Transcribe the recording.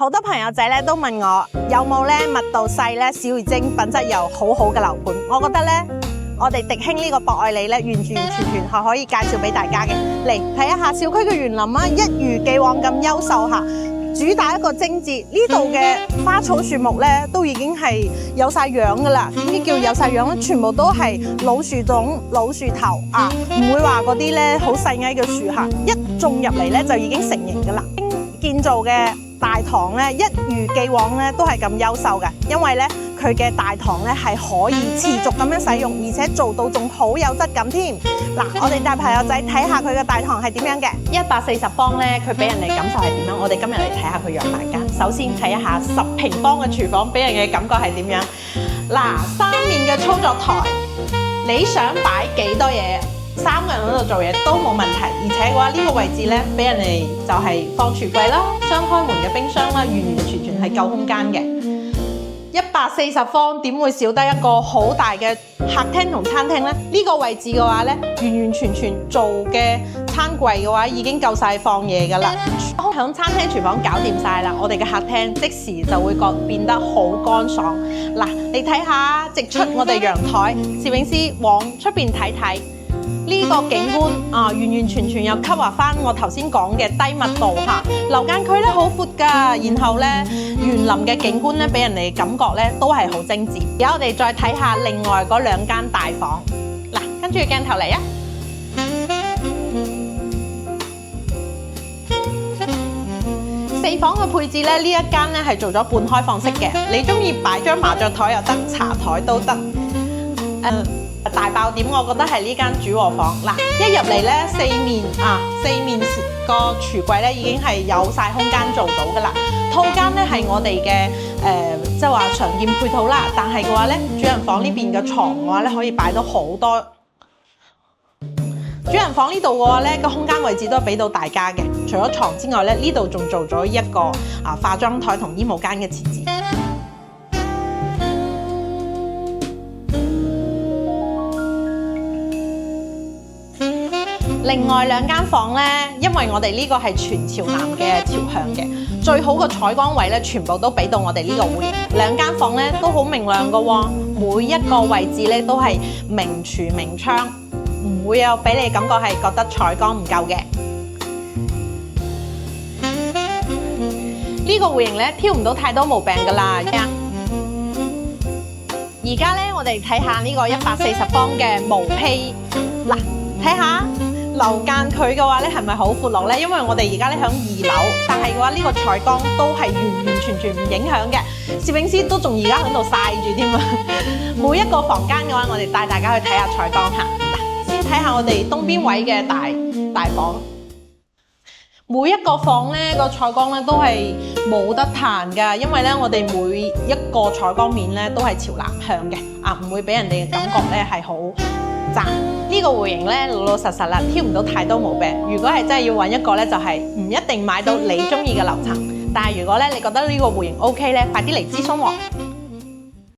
好多朋友仔咧都問我有冇咧密度細咧、小而精、品質又好好嘅樓盤。我覺得咧，我哋迪興呢個博愛里咧，完全係可以介紹俾大家嘅。嚟睇一下小區嘅園林啊，一如既往咁優秀嚇。主打一個精緻，呢度嘅花草樹木咧都已經係有晒樣噶啦。點解叫有晒樣咧？全部都係老樹種、老樹頭啊，唔會話嗰啲咧好細矮嘅樹嚇，一種入嚟咧就已經成型噶啦。建造嘅大堂咧，一如既往咧都係咁優秀嘅，因為咧佢嘅大堂咧係可以持續咁樣使用，而且做到仲好有質感添。嗱，我哋帶朋友仔睇下佢嘅大堂係點樣嘅。140方咧，佢俾人哋感受係點樣？我哋今日嚟睇下佢樣板間。首先睇一下10平方嘅廚房，俾人嘅感覺係點樣？嗱，3面嘅操作台，你想擺幾多嘢？3個人喺度做嘢都冇問題，而且嘅話呢個位置咧，俾人哋就係放櫥櫃啦、雙開門嘅冰箱啦，完全係夠空間嘅。140方點會少得一個好大嘅客廳同餐廳呢？呢個位置嘅話咧，完全做嘅餐櫃嘅話已經夠晒放嘢噶啦。響餐廳廚房搞掂晒啦，我哋嘅客廳即時就會變得好乾爽。嗱，你睇下直出我哋陽台，攝影師往出邊睇睇。呢個景觀啊，完全又吸納翻我頭先講嘅低密度嚇，樓間區咧好闊㗎，然後咧園林嘅景觀咧俾人哋感覺咧都係好精緻。而家我哋再睇下另外嗰2間大房，嗱，跟住鏡頭嚟啊！4房嘅配置咧，呢一間咧係做咗半開放式嘅，你中意擺張麻雀台又得，茶台都得。大爆點，我覺得係呢間主臥房。嗱，一入嚟咧，四面個櫥櫃咧已經係有晒空間做到噶啦。套間咧係我哋嘅即係話常見配套啦，但係嘅話咧，主人房呢邊嘅床嘅話咧可以擺到好多。主人房呢度嘅話咧，個空間位置都係俾到大家嘅。除咗床之外咧，呢度仲做咗一個化妝台同衣帽間嘅設置。另外2間房咧，因為我哋呢個係全朝南嘅朝向嘅，最好嘅採光位咧，全部都俾到我哋呢個戶型。2間房咧都好明亮㗎喎，每一個位置咧都係明廚明窗，唔會有俾你感覺係覺得採光唔夠嘅。呢個戶型咧挑唔到太多毛病㗎啦。而家咧我哋睇下呢個140方嘅毛坯，嗱，睇下。樓間佢嘅話咧係咪好闊落咧？因為我哋而家咧響2樓，但係嘅話呢個採光都係完全唔影響嘅。攝影師都仲而家喺度曬住添啊！每一個房間嘅話，我哋帶大家去睇下採光嚇。嗱，先睇下我哋東邊位嘅大房，每一個房咧個採光咧都係冇得彈㗎，因為咧我哋每一個採光面咧都係朝南向嘅，唔會俾人哋嘅感覺咧係好窄。呢個戶型咧老實啦，挑唔到太多毛病。如果係真係要揾一個咧，就係唔一定買到你中意嘅樓層。但係如果咧你覺得呢個戶型 OK 咧，快啲嚟諮詢我。